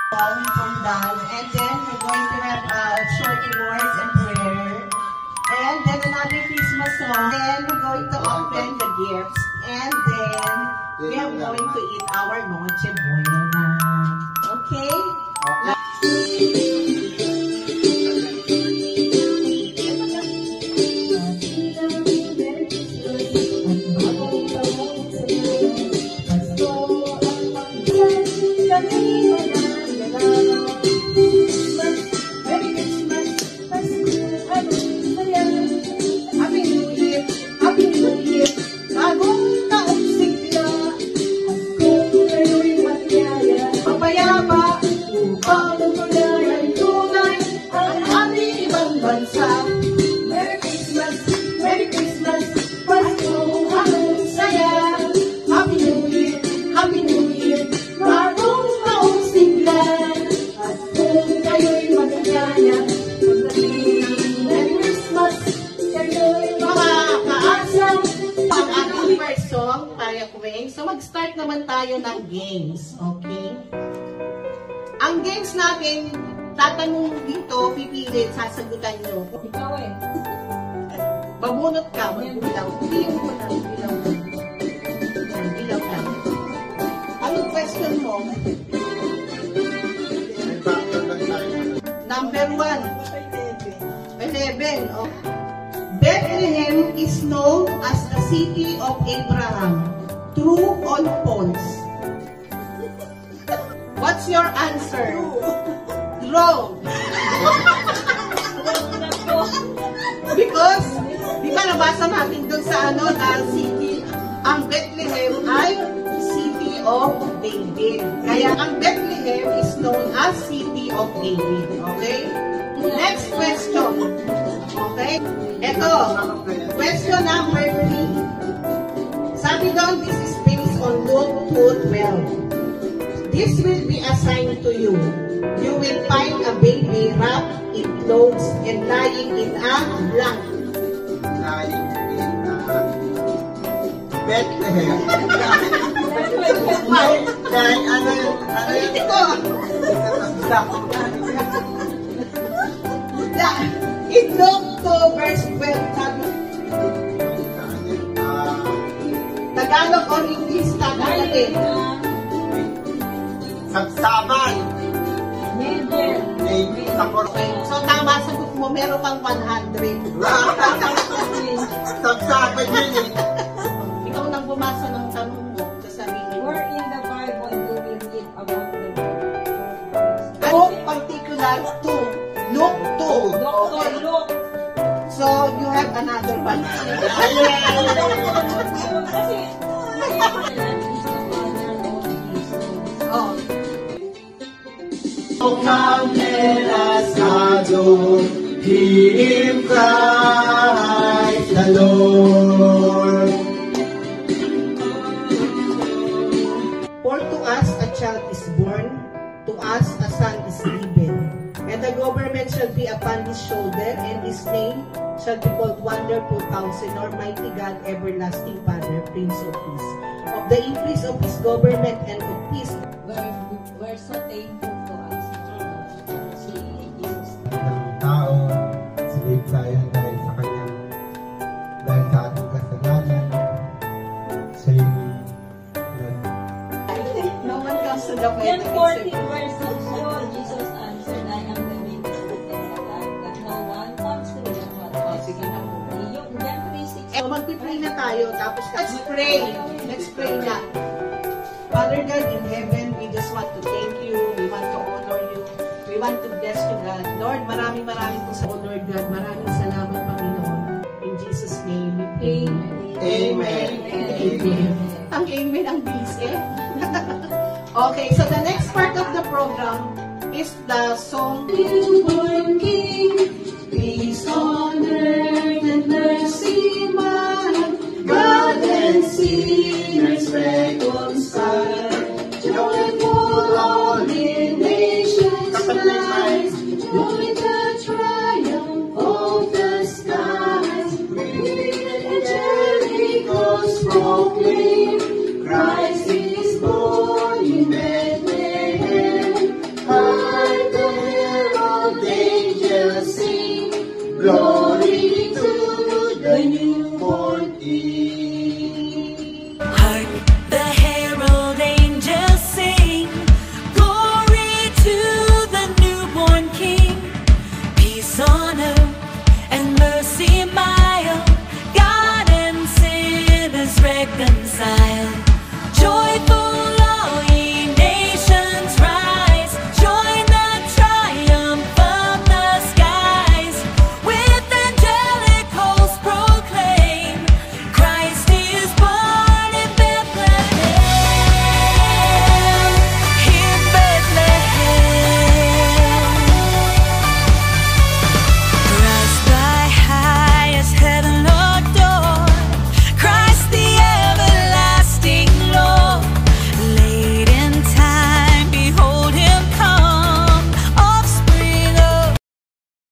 from Dan, and then we're going to have short words and prayer, and then another Christmas song, and we're going to open the gifts, and then we are going to eat our Noche Buena. Okay? So, mag-start naman tayo ng games, okay? Ang games natin, tatanong dito, pipilit, sasagutan nyo. Ikaw eh. Babunot ka, magbilaw. Bilaw mo lang, bilaw lang. Bilaw lang. Anong question mo? Number 1. 11. Oh. Bethlehem is known as the city of Abraham. True or false? What's your answer? Wrong. Because, di ba nabasa natin dun sa na city, ang Bethlehem ay city of David. Kaya ang Bethlehem is known as city of David. Okay? Next question. Okay? Ito, question number 3. Sabi doon, this is based on Luke 2:12. This will be assigned to you. You will find a baby wrapped in clothes and lying in a blank. Lying in Bethlehem. Ano Ito. In Luke 2 verse 12, sabi, Tagalog or English, Tagalog eh. Sabsaban. Okay. So, tama sagot mo, meron kang 100. Sabsaban yun eh. Ikaw nang bumasa ng tanong mo sa sarili. Where in the Bible do we read about the Luke particular 2. Luke 2. Doctor Luke. So, you have another one. Oh. Come let us adore Him, Christ the Lord. For to us a child is born, to us a son is given, and the government shall be upon his shoulder, and his name shall be called Wonderful Counselor, Mighty God, Everlasting Father, Prince of Peace. Of the increase of his government and of peace, We're so thankful to us. Si Jesus. Ng tao, silip tayo dahil sa kanyang, dahil sa ating kasalanan, siya yung no one comes to the Then Father 14 except verse also, Jesus answered, I am the way, the truth, and the life, that no one comes to me but by sige na po. Yung John 3:16. So, magpipray na tayo, tapos let's pray. Let's pray na. Father God in heaven, we just want to thank you. We want to honor you. We want to bless you, God. Lord, maraming po sa Lord God. Maraming salamat, Panginoon. In Jesus' name, we pray. Amen. Amen. Ang amen ang bilis eh. Okay, so the next part of the program is the song Newborn King, peace on earth and mercy mild, God and sinners reconciled, joyful all